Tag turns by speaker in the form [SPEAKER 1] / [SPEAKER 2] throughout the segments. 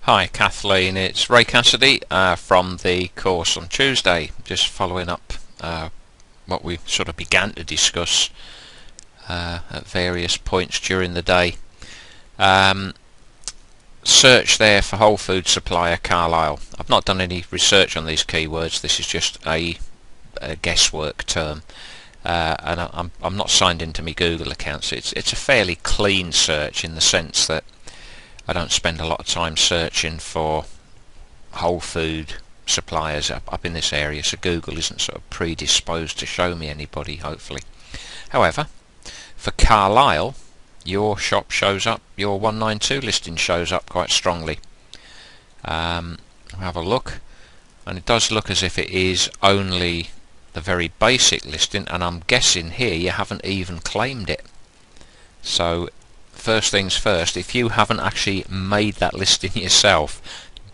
[SPEAKER 1] Hi Kathleen, it's Ray Cassidy from the course on Tuesday, just following up what we sort of began to discuss at various points during the day. Search there for Wholefoods supplier Carlisle. I've not done any research on these keywords, this is just a guesswork term. And I'm not signed into my Google account, so it's a fairly clean search in the sense that I don't spend a lot of time searching for whole food suppliers up in this area, so Google isn't sort of predisposed to show me anybody, hopefully. However, for Carlisle, your shop shows up, your 192 listing shows up quite strongly. Have a look, and it does look as if it is only the very basic listing, and I'm guessing here you haven't even claimed it. So first things first, if you haven't actually made that listing yourself,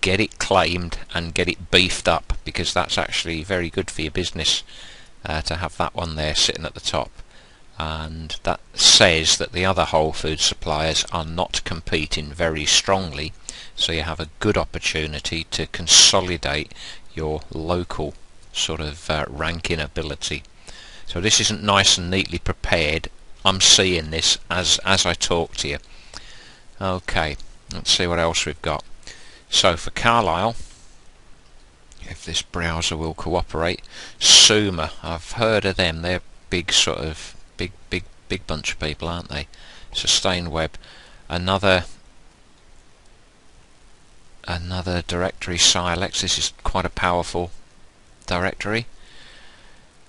[SPEAKER 1] get it claimed and get it beefed up, because that's actually very good for your business to have that one there sitting at the top. And that says that the other whole food suppliers are not competing very strongly, so you have a good opportunity to consolidate your local sort of ranking ability. So this isn't nice and neatly prepared. I'm seeing this as I talk to you. Okay, let's see what else we've got. So for Carlisle, if this browser will cooperate, Suma, I've heard of them. They're big sort of big bunch of people, aren't they? Sustain Web, another directory, Silex. This is quite a powerful directory.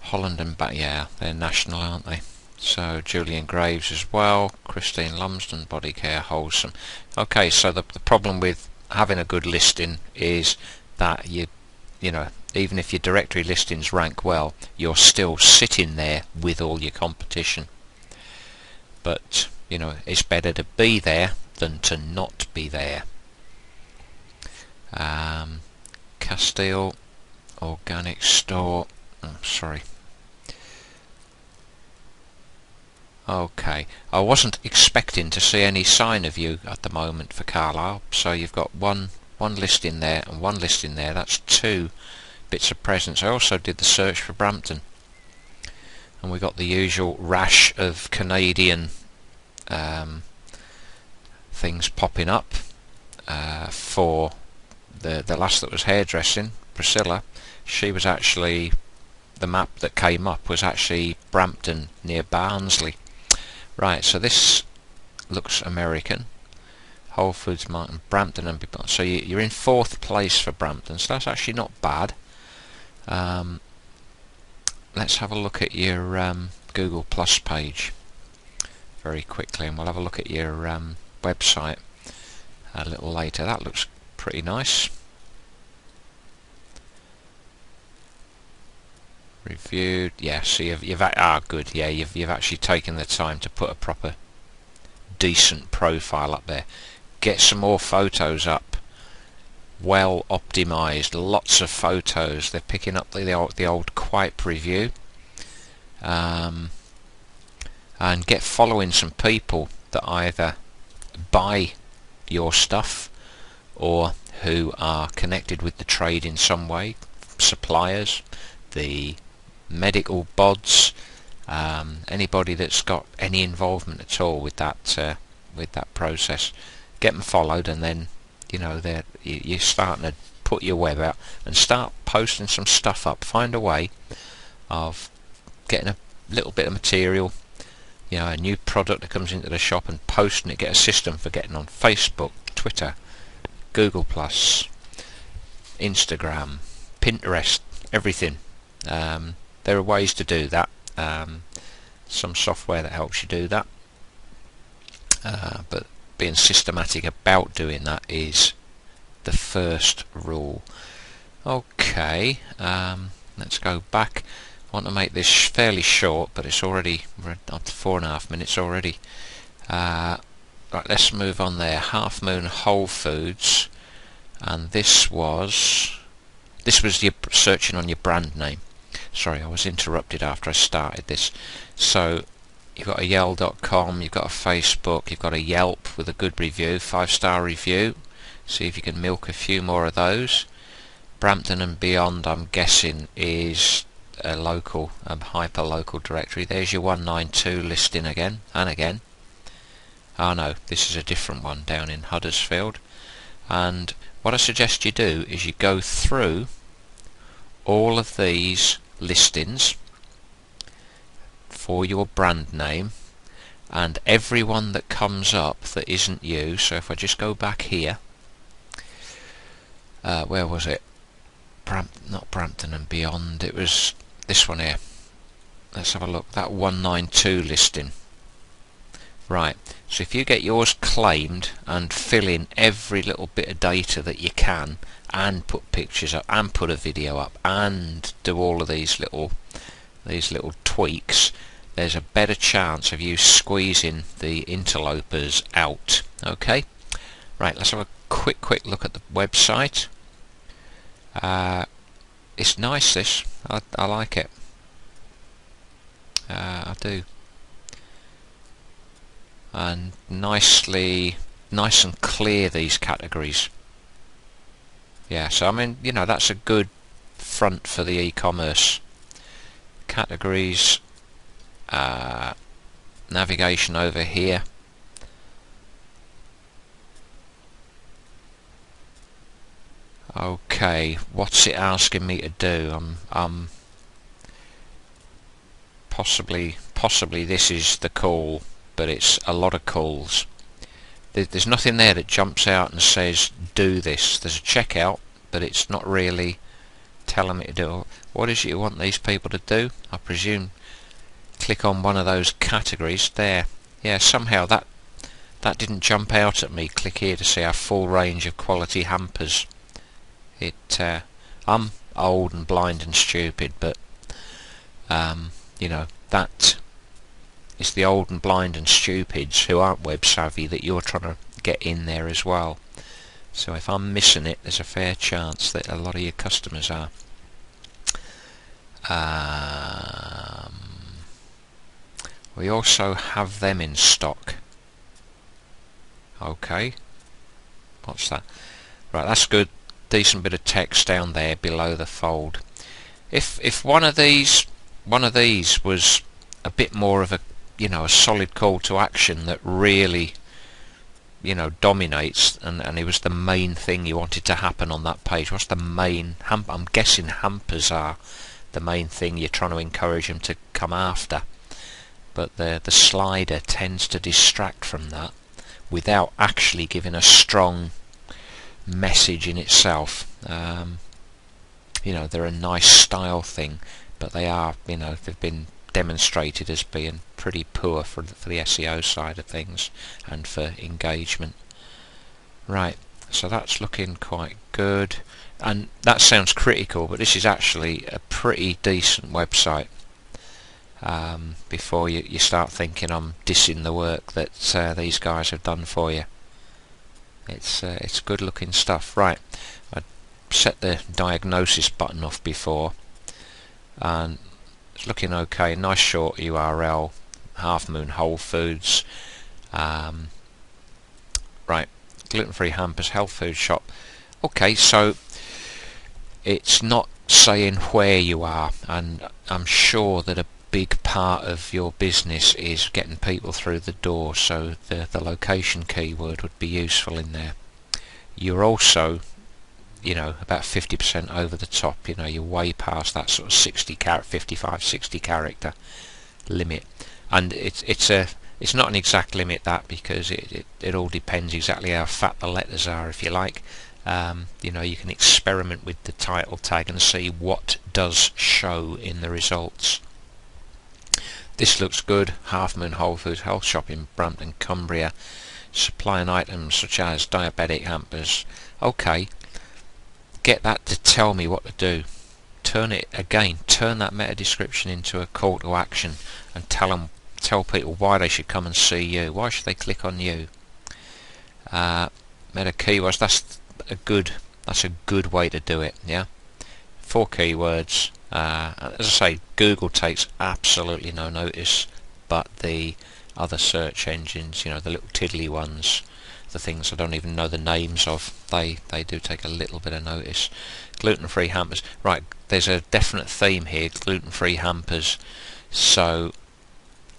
[SPEAKER 1] Holland and back, yeah, they're national, aren't they? So Julian Graves as well, Christine Lumsden, Body Care, Wholesome. Okay, so the problem with having a good listing is that you know, even if your directory listings rank well, you're still sitting there with all your competition. But you know, it's better to be there than to not be there. Castile Organic Store. Oh, sorry. Okay, I wasn't expecting to see any sign of you at the moment for Carlisle, so you've got one listing there and one listing there. That's two bits of presence. I also did the search for Brampton, and we got the usual rash of Canadian things popping up. For the last that was hairdressing, Priscilla, she was actually, the map that came up was actually Brampton near Barnsley. Right, so this looks American. Wholefoods Martin, Brampton, and so you're in 4th place for Brampton, so that's actually not bad. Let's have a look at your Google Plus page very quickly, and we'll have a look at your website a little later. That looks pretty nice. Reviewed, yeah. So you've good, yeah. You've actually taken the time to put a proper, decent profile up there. Get some more photos up. Well optimized, lots of photos. They're picking up the old Quipe review, and get following some people that either buy your stuff or who are connected with the trade in some way. Suppliers, the medical bods, anybody that's got any involvement at all with that process, get them followed, and then you know you're starting to put your web out and start posting some stuff up. Find a way of getting a little bit of material, you know, a new product that comes into the shop, and posting it. Get a system for getting on Facebook, Twitter, Google Plus, Instagram, Pinterest, everything. There are ways to do that. Some software that helps you do that, but being systematic about doing that is the first rule. Okay, let's go back. I want to make this fairly short, but it's already, we're up to 4.5 minutes already. Right, let's move on there. Half Moon Wholefoods, and this was your searching on your brand name. Sorry, I was interrupted after I started this. So you've got a Yell.com, you've got a Facebook, you've got a Yelp with a good review, 5-star review. See if you can milk a few more of those. Brampton and beyond, I'm guessing, is a local, hyper-local directory. There's your 192 listing again and again. Oh no, this is a different one down in Huddersfield. And what I suggest you do is you go through all of these listings for your brand name, and everyone that comes up that isn't you. So if I just go back here, where was it? Not Brampton and beyond, it was this one here. Let's have a look. That 192 listing. Right, so if you get yours claimed and fill in every little bit of data that you can, and put pictures up and put a video up and do all of these little tweaks, there's a better chance of you squeezing the interlopers out. Okay, right, let's have a quick look at the website. It's nice, this. I like it. I do. And nice and clear, these categories. Yeah, so I mean, you know, that's a good front for the e-commerce. Categories, navigation over here. Okay, what's it asking me to do? Possibly this is the call, but it's a lot of calls. There's nothing there that jumps out and says do this. There's a checkout, but it's not really telling me to do it. What is it you want these people to do? I presume click on one of those categories there. Yeah, somehow that didn't jump out at me. Click here to see our full range of quality hampers. I'm old and blind and stupid, but you know, that is the old and blind and stupids who aren't web savvy that you're trying to get in there as well. So if I'm missing it, there's a fair chance that a lot of your customers are. We also have them in stock. Okay, what's that? Right, that's good. Decent bit of text down there below the fold. If one of these was a bit more of a, you know, a solid call to action that really, you know, dominates, and it was the main thing you wanted to happen on that page. What's the main I'm guessing hampers are the main thing you're trying to encourage them to come after, but the slider tends to distract from that without actually giving a strong message in itself. You know, they're a nice style thing, but they are, you know, they've been demonstrated as being pretty poor for the SEO side of things and for engagement. Right, so that's looking quite good, and that sounds critical, but this is actually a pretty decent website. Before you start thinking I'm dissing the work that these guys have done for you. It's good looking stuff. Right, I set the diagnosis button off before, and it's looking okay. Nice short URL, Half Moon Wholefoods. Right, gluten-free hampers, health food shop. Okay, so it's not saying where you are, and I'm sure that a big part of your business is getting people through the door, so the location keyword would be useful in there. You're also, you know, about 50% over the top. You know, you're way past that sort of 55-60 character limit, and it's not an exact limit, that, because it all depends exactly how fat the letters are, if you like. You know, you can experiment with the title tag and see what does show in the results. This looks good. Half Moon Wholefoods Health Shop in Brampton, Cumbria, supplying items such as diabetic hampers. Okay, get that to tell me what to do. Turn that meta description into a call to action, and tell people why they should come and see you. Why should they click on you? Meta keywords. That's a good way to do it. Yeah, 4 keywords. As I say, Google takes absolutely no notice, but the other search engines, you know, the little tiddly ones, the things I don't even know the names of, they do take a little bit of notice. Gluten-free hampers. Right, there's a definite theme here, gluten-free hampers. So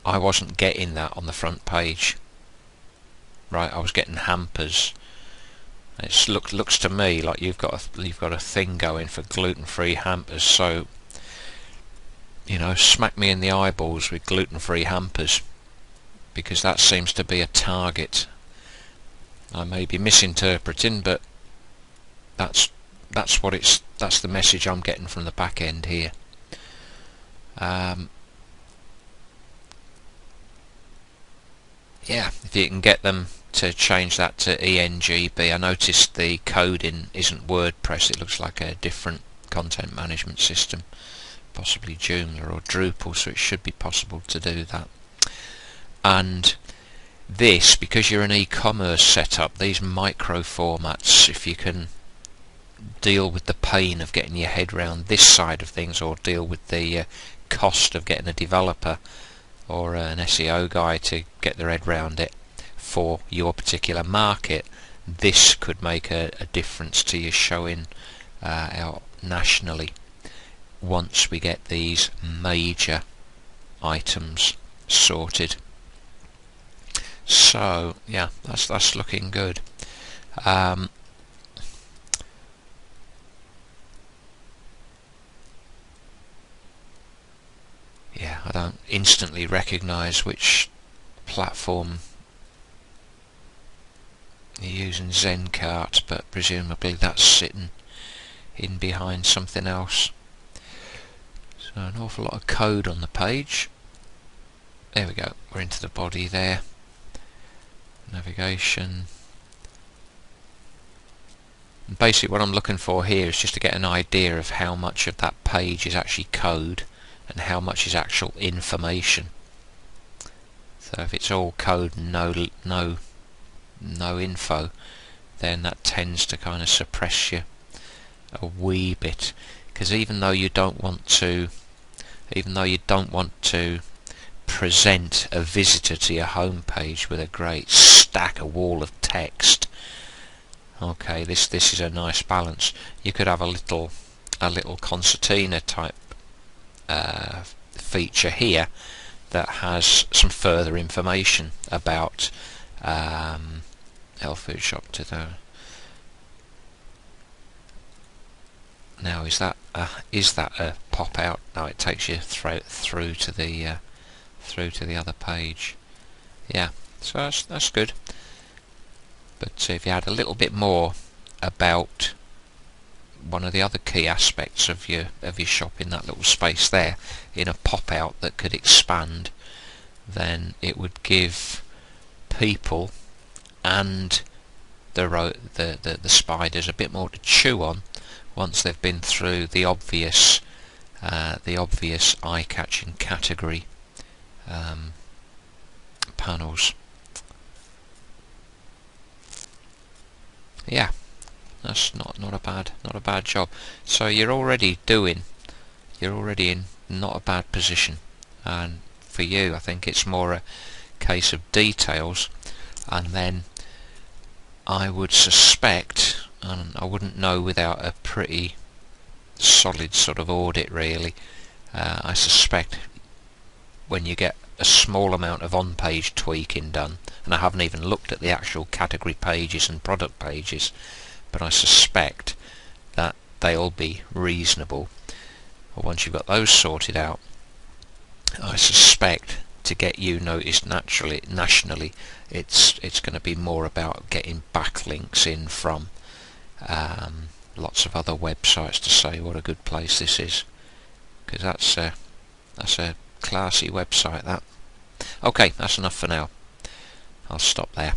[SPEAKER 1] I wasn't getting that on the front page. Right, I was getting hampers. It looks to me like you've got a thing going for gluten-free hampers. So, you know, smack me in the eyeballs with gluten-free hampers, because that seems to be a target. I may be misinterpreting, but that's the message I'm getting from the back end here. Yeah, if you can get them to change that to ENGB. I noticed the coding isn't WordPress, it looks like a different content management system, possibly Joomla or Drupal, so it should be possible to do that. And this, because you're an e-commerce setup, these micro formats, if you can deal with the pain of getting your head around this side of things, or deal with the cost of getting a developer or an SEO guy to get their head around it for your particular market, this could make a difference to your showing out nationally once we get these major items sorted. So yeah, that's looking good. Yeah, I don't instantly recognise which platform you're using, Zencart, but presumably that's sitting in behind something else. So an awful lot of code on the page. There we go, we're into the body there. Navigation. And basically what I'm looking for here is just to get an idea of how much of that page is actually code and how much is actual information. So if it's all code and no info, then that tends to kind of suppress you a wee bit, because even though you don't want to present a visitor to your home page with a great stack, a wall of text, okay, this is a nice balance. You could have a little concertina type feature here that has some further information about health food shop to the. Now is that a pop out? No, it takes you through to the other page. Yeah, so that's good. But if you had a little bit more about one of the other key aspects of your shop in that little space there, in a pop out that could expand, then it would give people and the spiders a bit more to chew on once they've been through the obvious eye-catching category panels. Yeah, that's not a bad job. So you're already in not a bad position, and for you I think it's more a case of details, and then I would suspect, and I wouldn't know without a pretty solid sort of audit really, I suspect when you get a small amount of on-page tweaking done, and I haven't even looked at the actual category pages and product pages, but I suspect that they'll be reasonable. Once you've got those sorted out, I suspect to get you noticed nationally, it's going to be more about getting backlinks in from lots of other websites to say what a good place this is, because that's a classy website, that. Okay, that's enough for now. I'll stop there.